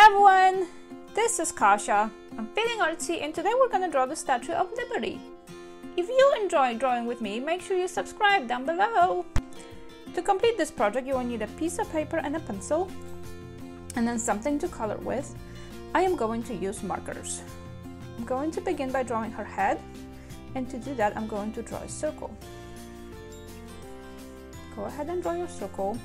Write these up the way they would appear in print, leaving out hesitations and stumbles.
everyone, this is Kasha. I'm feeling artsy and today we're gonna draw the Statue of Liberty. If you enjoy drawing with me, make sure you subscribe down below. To complete this project, you will need a piece of paper and a pencil, and then something to color with. I am going to use markers. I'm going to begin by drawing her head, and to do that, I'm going to draw a circle. Go ahead and draw your circle.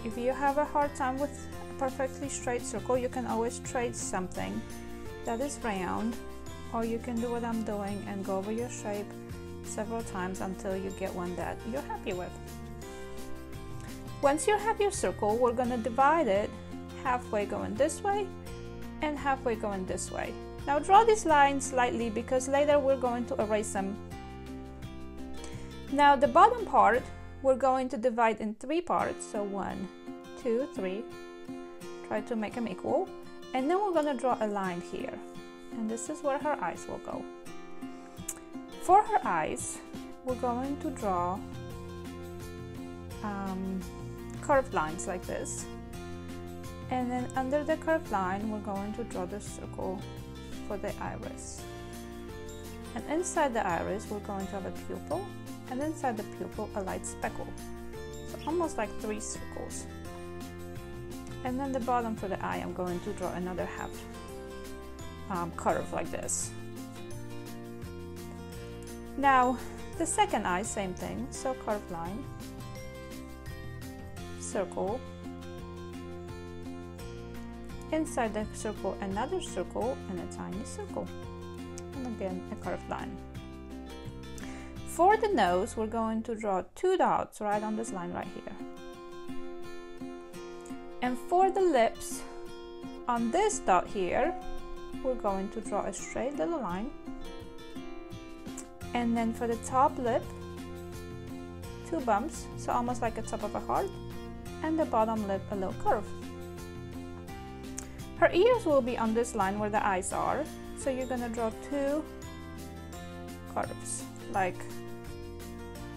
If you have a hard time with a perfectly straight circle, you can always trace something that is round, or you can do what I'm doing and go over your shape several times until you get one that you're happy with. Once you have your circle, we're going to divide it halfway going this way and halfway going this way. Now draw these lines slightly because later we're going to erase them. Now the bottom part we're going to divide in 3 parts, so 1, 2, 3. Try to make them equal, and then we're going to draw a line here, and this is where her eyes will go. For her eyes, we're going to draw curved lines like this, and then under the curved line we're going to draw the circle for the iris, and inside the iris we're going to have a pupil, and inside the pupil a light speckle, so almost like 3 circles. And then the bottom for the eye, I'm going to draw another half curve like this. Now the second eye, same thing, so curved line, circle, inside the circle another circle and a tiny circle, and again a curved line. For the nose, we're going to draw 2 dots right on this line right here. And for the lips, on this dot here, we're going to draw a straight little line. And then for the top lip, 2 bumps, so almost like the top of a heart, and the bottom lip a little curve. Her ears will be on this line where the eyes are, so you're gonna draw 2 curves, like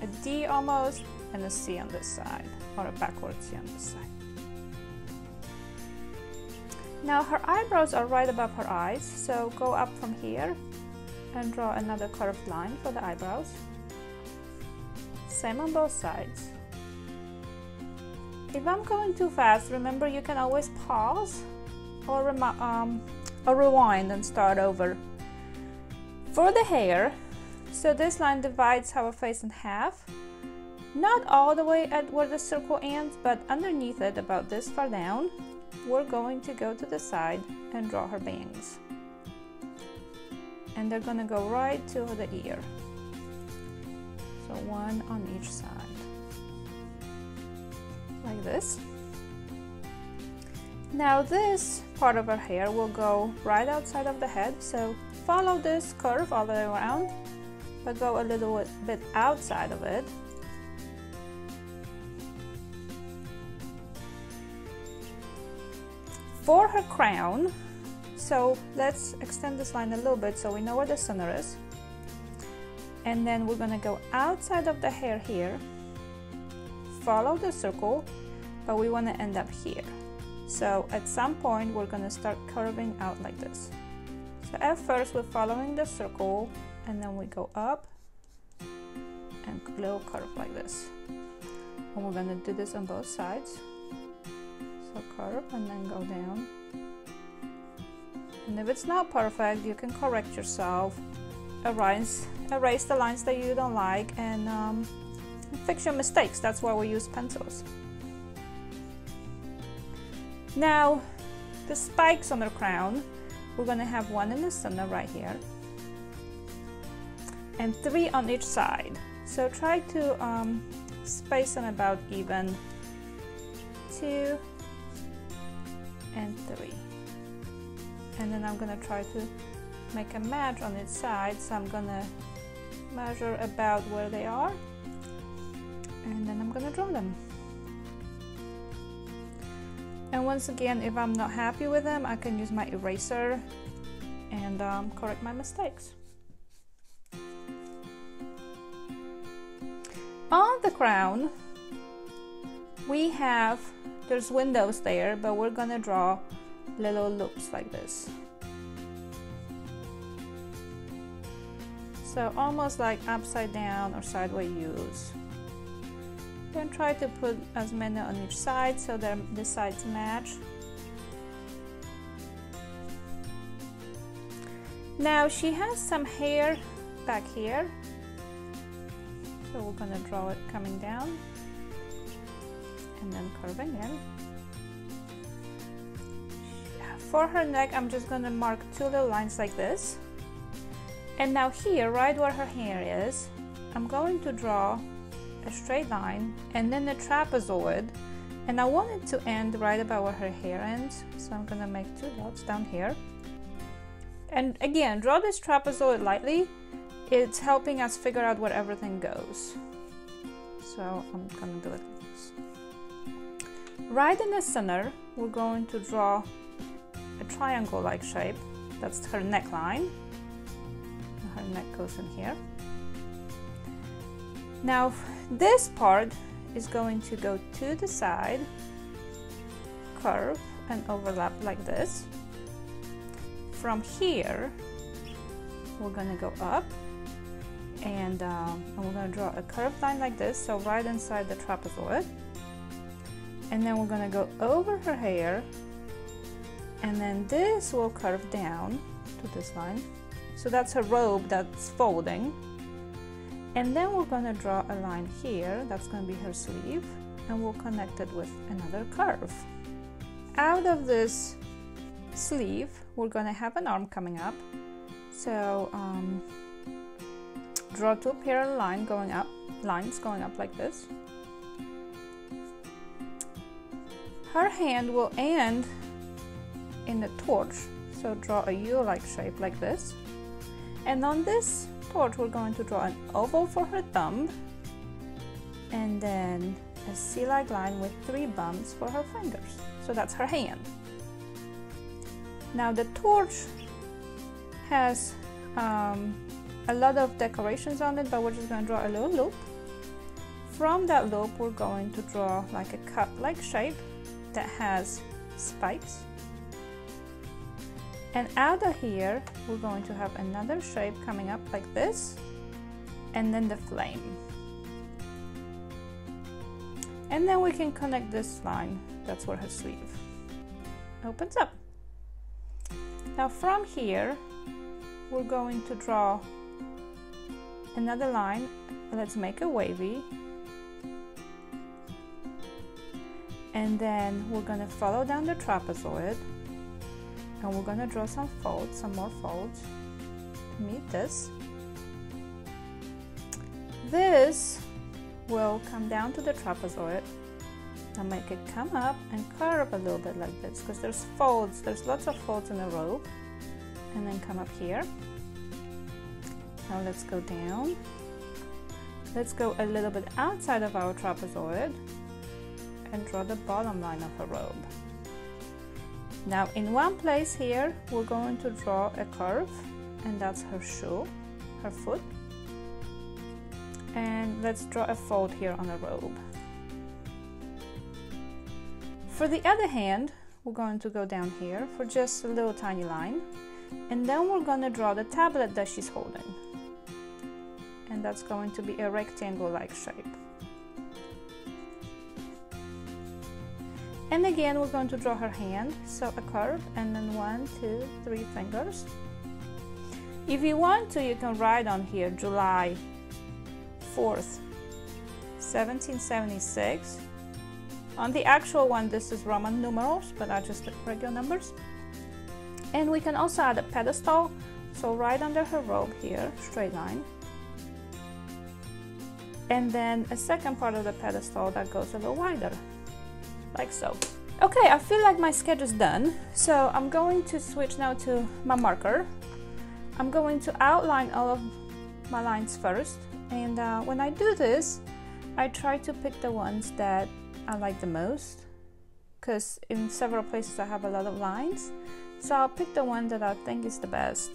a D almost, and a C on this side, or a backward C on this side. Now her eyebrows are right above her eyes, so go up from here and draw another curved line for the eyebrows. Same on both sides. If I'm going too fast, remember you can always pause or rewind and start over. For the hair, so this line divides our face in half, not all the way at where the circle ends, but underneath it, about this far down, we're going to go to the side and draw her bangs. And they're going to go right to the ear. So 1 on each side, like this. Now this part of her hair will go right outside of the head, so follow this curve all the way around, but go a little bit outside of it. For her crown, so let's extend this line a little bit so we know where the center is. And then we're gonna go outside of the hair here, follow the circle, but we wanna end up here. So at some point, we're gonna start curving out like this. So at first, we're following the circle, and then we go up and a little curve like this. And we're gonna do this on both sides. So curve and then go down. And if it's not perfect, you can correct yourself, erase the lines that you don't like, and fix your mistakes. That's why we use pencils. Now, the spikes on the crown, we're gonna have 1 in the center right here, and 3 on each side. So try to space them about even, 2 and 3. And then I'm gonna try to make a match on each side, so I'm gonna measure about where they are, and then I'm gonna draw them. And once again, if I'm not happy with them, I can use my eraser and correct my mistakes. On the crown, we have there's windows there, but we're gonna draw little loops like this. So almost like upside down or sideways U's. Then try to put as many on each side so that the sides match. Now she has some hair back here, so we're gonna draw it coming down and then curving in. For her neck, I'm just gonna mark 2 little lines like this. And now here, right where her hair is, I'm going to draw a straight line and then a trapezoid, and I want it to end right about where her hair ends, so I'm gonna make 2 dots down here. And again, draw this trapezoid lightly. It's helping us figure out where everything goes. So I'm gonna do it like this. Right in the center, we're going to draw a triangle-like shape. That's her neckline. Her neck goes in here. Now this part is going to go to the side, curve and overlap like this. From here, we're gonna go up and we're gonna draw a curved line like this, so right inside the trapezoid. And then we're gonna go over her hair, and then this will curve down to this line. So that's her robe that's folding. And then we're gonna draw a line here, that's gonna be her sleeve, and we'll connect it with another curve. Out of this sleeve, we're gonna have an arm coming up. So draw 2 parallel lines going up like this. Her hand will end in the torch, so draw a U-like shape like this. And on this torch, we're going to draw an oval for her thumb, and then a C-like line with 3 bumps for her fingers. So that's her hand. Now the torch has a lot of decorations on it, but we're just going to draw a little loop. From that loop, we're going to draw like a cup-like shape that has spikes. And out of here, we're going to have another shape coming up like this, and then the flame. And then we can connect this line, that's where her sleeve opens up. Now from here, we're going to draw another line. Let's make a wavy. And then we're gonna follow down the trapezoid, and we're gonna draw some folds, some more folds to meet this. This will come down to the trapezoid and make it come up and curve a little bit like this, because there's folds, there's lots of folds in the robe. And then come up here. Now let's go down. Let's go a little bit outside of our trapezoid and draw the bottom line of her robe. Now in one place here, we're going to draw a curve, and that's her shoe, her foot. And let's draw a fold here on the robe. For the other hand, we're going to go down here for just a little tiny line, and then we're going to draw the tablet that she's holding, and that's going to be a rectangle-like shape. And again, we're going to draw her hand, so a curve, and then 1, 2, 3 fingers. If you want to, you can write on here July 4th, 1776. On the actual one, this is Roman numerals, but I just took regular numbers. And we can also add a pedestal, so right under her robe here, straight line. And then a second part of the pedestal that goes a little wider, like so. Okay, I feel like my sketch is done, so I'm going to switch now to my marker. I'm going to outline all of my lines first, and when I do this, I try to pick the ones that I like the most, because in several places I have a lot of lines, so I'll pick the one that I think is the best,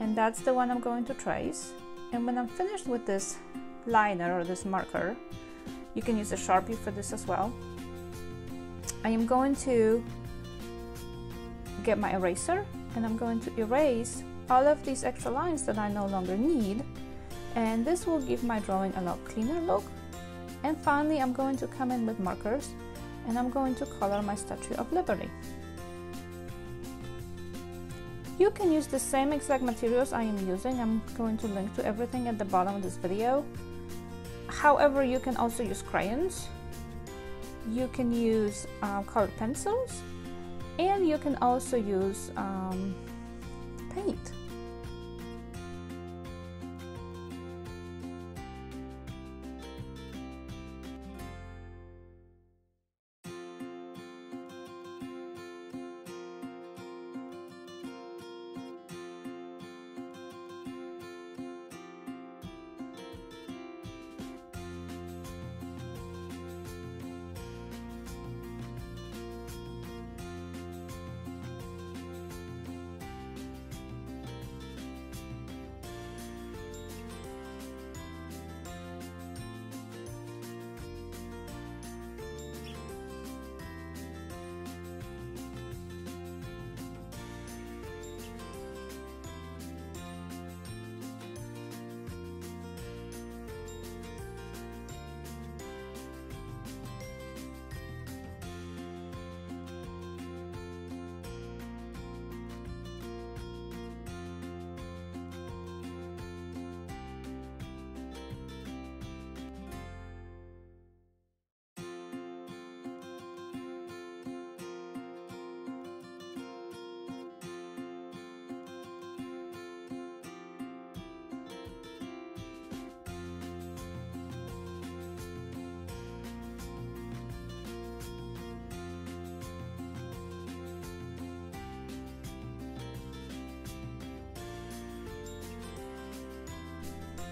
and that's the one I'm going to trace. And when I'm finished with this liner or this marker, you can use a Sharpie for this as well, I am going to get my eraser and I'm going to erase all of these extra lines that I no longer need, and this will give my drawing a lot cleaner look. And finally, I'm going to come in with markers and I'm going to color my Statue of Liberty. You can use the same exact materials I am using. I'm going to link to everything at the bottom of this video. However, you can also use crayons, you can use colored pencils, and you can also use paint.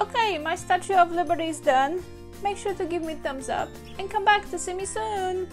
Okay, my Statue of Liberty is done. Make sure to give me a thumbs up and come back to see me soon.